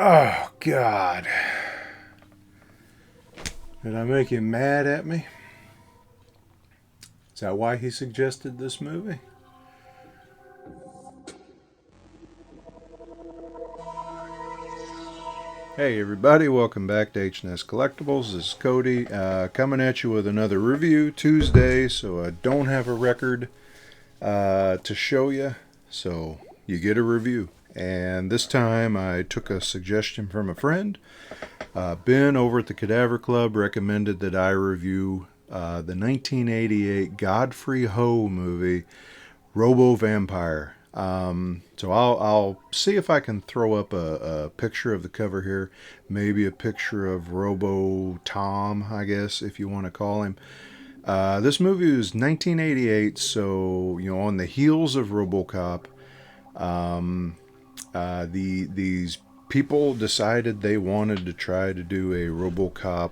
Oh, God. Did I make him mad at me? Is that why he suggested this movie? Hey, everybody. Welcome back to H&S Collectibles. This is Cody coming at you with another review Tuesday. So I don't have a record to show you. So you get a review. And this time I took a suggestion from a friend. Ben over at the Cadaver Club recommended that I review the 1988 Godfrey Ho movie, Robo Vampire. So I'll see if I can throw up a picture of the cover here, maybe a picture of Robo Tom, I guess, if you want to call him. This movie was 1988, so on the heels of RoboCop, these people decided they wanted to try to do a RoboCop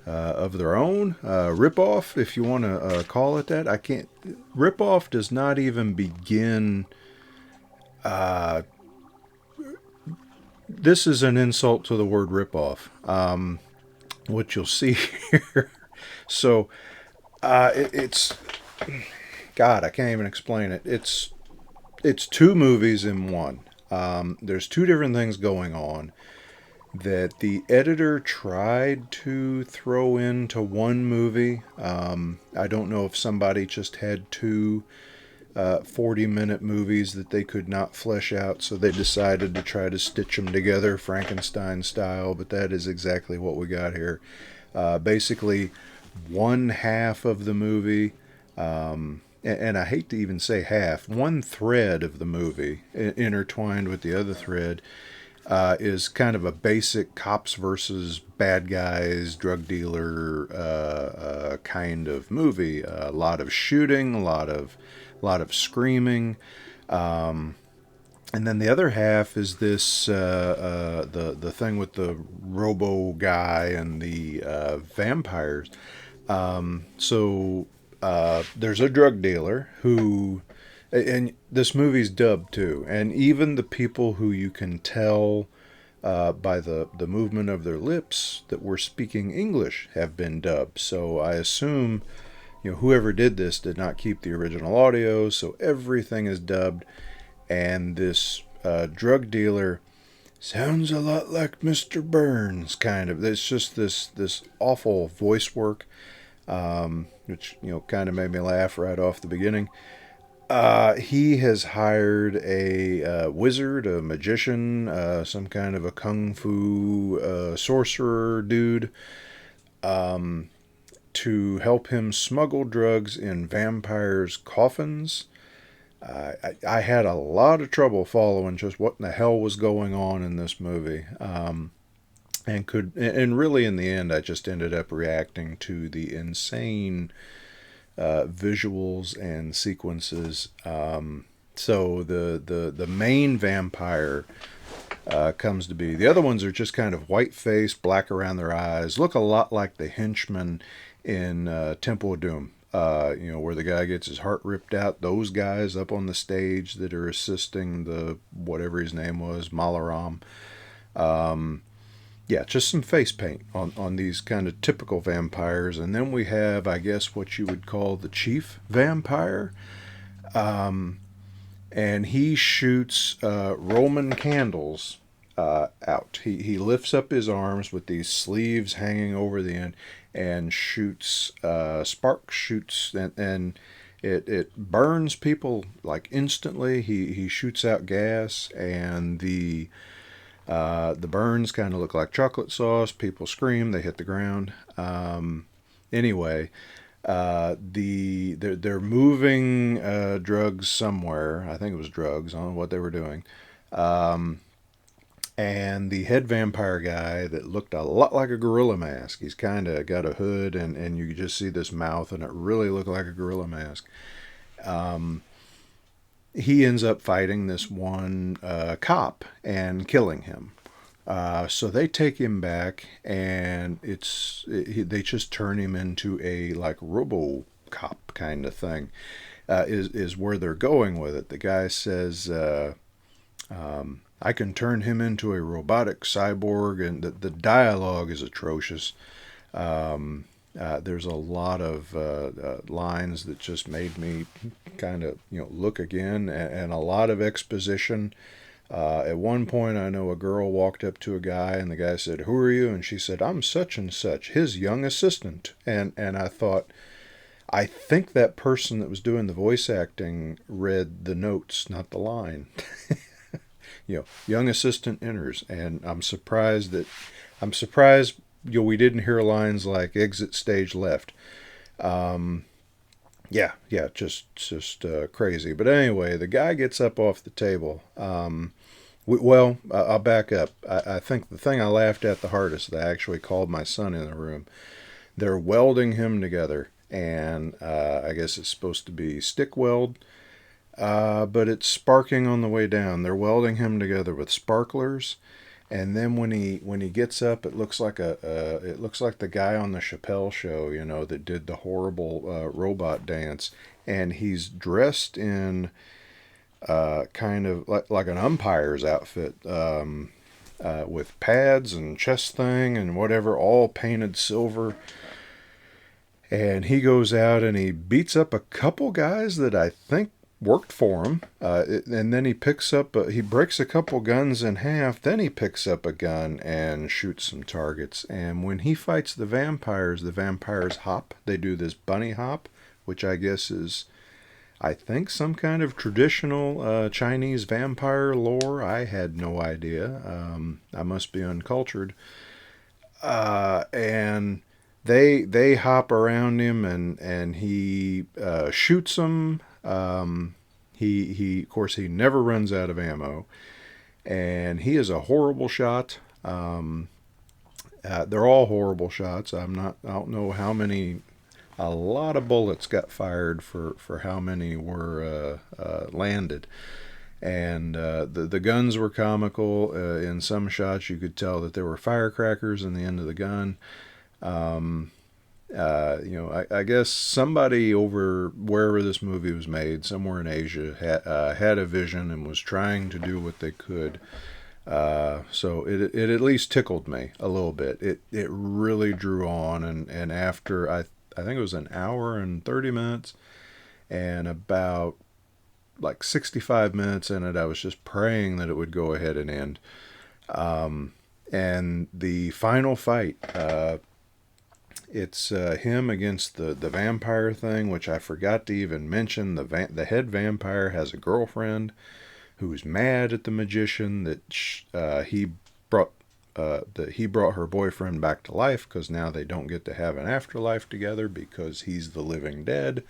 of their own, ripoff, if you want to call it that. I can't. Ripoff does not even begin. This is an insult to the word ripoff. What you'll see here. So it's God. I can't even explain it. It's two movies in one. There's two different things going on that the editor tried to throw into one movie. I don't know if somebody just had two 40-minute movies that they could not flesh out, so they decided to try to stitch them together Frankenstein style, but that is exactly what we got here. Basically, one half of the movie, and I hate to even say half, one thread of the movie intertwined with the other thread is kind of a basic cops versus bad guys, drug dealer kind of movie. A lot of shooting, a lot of screaming, and then the other half is this the thing with the Robo guy and the vampires. There's a drug dealer who, and this movie's dubbed too, and even the people who you can tell by the movement of their lips that we're speaking English have been dubbed. So I assume whoever did this did not keep the original audio, so everything is dubbed. And this drug dealer sounds a lot like Mr. Burns, kind of. It's just this awful voice work, which kind of made me laugh right off the beginning. He has hired a wizard, a magician, some kind of a kung fu sorcerer dude, to help him smuggle drugs in vampires' coffins. I had a lot of trouble following just what in the hell was going on in this movie. And really in the end, I just ended up reacting to the insane visuals and sequences. So the main vampire comes to be. The other ones are just kind of white face, black around their eyes, look a lot like the henchmen in Temple of Doom. Where the guy gets his heart ripped out. Those guys up on the stage that are assisting the whatever his name was, Malaram. Yeah, just some face paint on these kind of typical vampires. And then we have, I guess, what you would call the chief vampire. And he shoots Roman candles out. He lifts up his arms with these sleeves hanging over the end and shoots sparks, shoots, and it burns people like instantly. He shoots out gas, and the burns kind of look like chocolate sauce. People scream. They hit the ground. Anyway, they're moving drugs somewhere. I think it was drugs. I don't know what they were doing. And the head vampire guy that looked a lot like a gorilla mask. He's kind of got a hood, and you just see this mouth, and it really looked like a gorilla mask. He ends up fighting this one cop and killing him. So they take him back, and they just turn him into a like Robo cop kind of thing. Is where they're going with it. The guy says, I can turn him into a robotic cyborg, and the dialogue is atrocious. There's a lot of lines that just made me kind of look again, and a lot of exposition. At one point, I know a girl walked up to a guy, and the guy said, "Who are you?" And she said, "I'm such and such, his young assistant." And I thought, I think that person that was doing the voice acting read the notes, not the line. Young assistant enters, and I'm surprised we didn't hear lines like "exit stage left." Um, yeah, just crazy. But anyway, the guy gets up off the table. I'll back up. I think the thing I laughed at the hardest, that I actually called my son in the room. They're welding him together, and I guess it's supposed to be stick weld, but it's sparking on the way down. They're welding him together with sparklers, and then when he gets up, it looks like it looks like the guy on the Chappelle show, that did the horrible robot dance, and he's dressed in kind of like an umpire's outfit, with pads and chest thing and whatever, all painted silver. And he goes out and he beats up a couple guys that I think worked for him. And then he breaks a couple guns in half. Then he picks up a gun and shoots some targets. And when he fights the vampires hop. They do this bunny hop, which I guess is, I think, some kind of traditional Chinese vampire lore. I had no idea. I must be uncultured. And they hop around him, and he shoots them. He of course he never runs out of ammo, and he is a horrible shot. They're all horrible shots. I don't know how many. A lot of bullets got fired for how many were landed. And the guns were comical. In some shots, you could tell that there were firecrackers in the end of the gun. I guess somebody over wherever this movie was made, somewhere in Asia, had a vision and was trying to do what they could. So it at least tickled me a little bit. It really drew on, and after I think it was an hour and 30 minutes, and about like 65 minutes in it, I was just praying that it would go ahead and end. And the final fight, it's him against the vampire thing, which I forgot to even mention. The head vampire has a girlfriend who's mad at the magician that he brought her boyfriend back to life, because now they don't get to have an afterlife together because he's the living dead.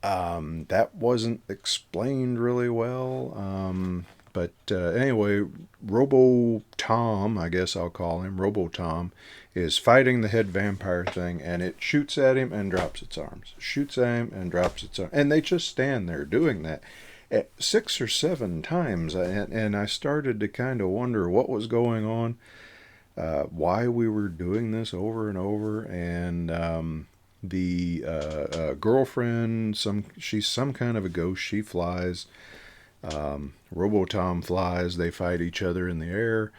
That wasn't explained really well. But anyway, Robo Tom, I guess I'll call him, Robo Tom, is fighting the head vampire thing, and it shoots at him and drops its arms. Shoots at him and drops its arms. And they just stand there doing that 6 or 7 times. And I started to kind of wonder what was going on, why we were doing this over and over. And the girlfriend, she's some kind of a ghost. She flies. Robotom flies. They fight each other in the air.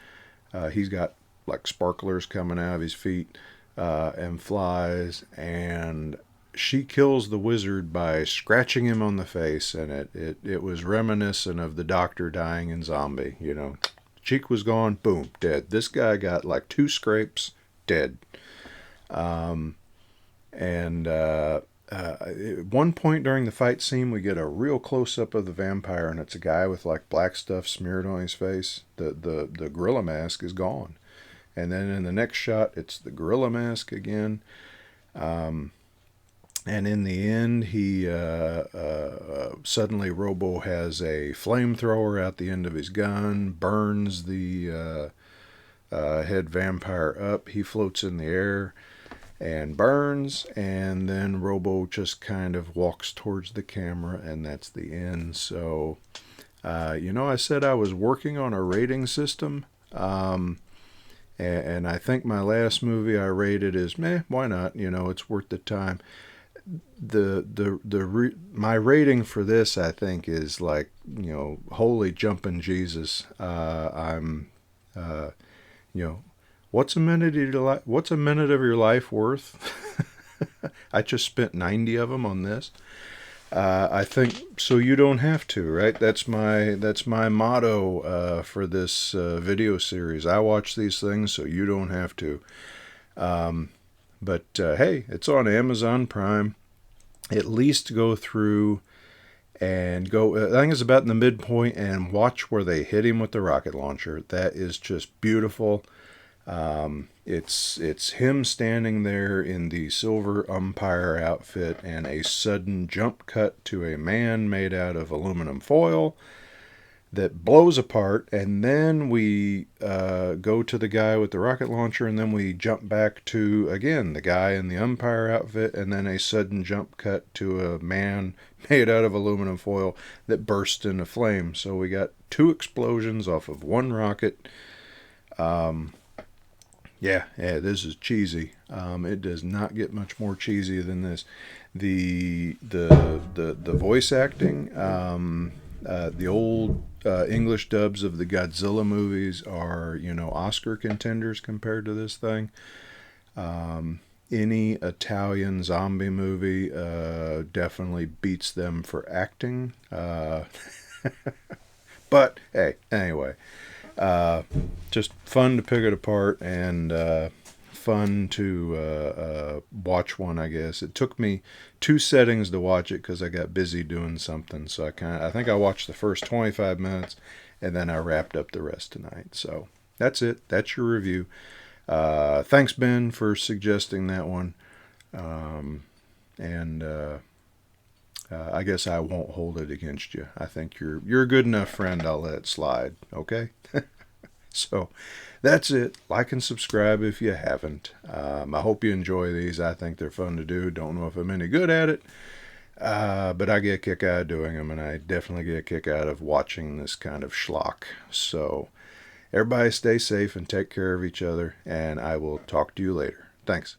He's got like sparklers coming out of his feet, and flies. And she kills the wizard by scratching him on the face. And it was reminiscent of the Doctor dying in Zombie. Cheek was gone. Boom, dead. This guy got like 2 scrapes. Dead. And at one point during the fight scene, we get a real close up of the vampire, and it's a guy with like black stuff smeared on his face. The gorilla mask is gone, and then in the next shot, it's the gorilla mask again. And in the end, he suddenly Robo has a flamethrower out the end of his gun, burns the head vampire up. He floats in the air and burns, and then Robo just kind of walks towards the camera, and that's the end. So, I said I was working on a rating system, and I think my last movie I rated is meh, why not? It's worth the time. my rating for this, I think, is like, holy jumping Jesus. I'm you know what's a minute of your life? What's a minute of your life worth? I just spent 90 of them on this. I think so. You don't have to, right? That's my motto for this video series. I watch these things so you don't have to. But hey, it's on Amazon Prime. At least go through and go. I think it's about in the midpoint, and watch where they hit him with the rocket launcher. That is just beautiful. It's him standing there in the silver umpire outfit, and a sudden jump cut to a man made out of aluminum foil that blows apart, and then we go to the guy with the rocket launcher, and then we jump back to, again, the guy in the umpire outfit, and then a sudden jump cut to a man made out of aluminum foil that burst into flame. So we got two explosions off of one rocket. Yeah, this is cheesy. It does not get much more cheesy than this. The voice acting, the old English dubs of the Godzilla movies are, Oscar contenders compared to this thing. Any Italian zombie movie definitely beats them for acting. But hey, anyway, just fun to pick it apart, and fun to watch one, I guess. It took me 2 settings to watch it because I got busy doing something. So I think I watched the first 25 minutes, and then I wrapped up the rest tonight. So that's it. That's your review. Thanks, Ben, for suggesting that one. And I guess I won't hold it against you. I think you're a good enough friend. I'll let it slide. Okay. So that's it. Like and subscribe if you haven't. I hope you enjoy these. I think they're fun to do. Don't know if I'm any good at it, but I get a kick out of doing them, and I definitely get a kick out of watching this kind of schlock. So everybody stay safe and take care of each other, and I will talk to you later. Thanks.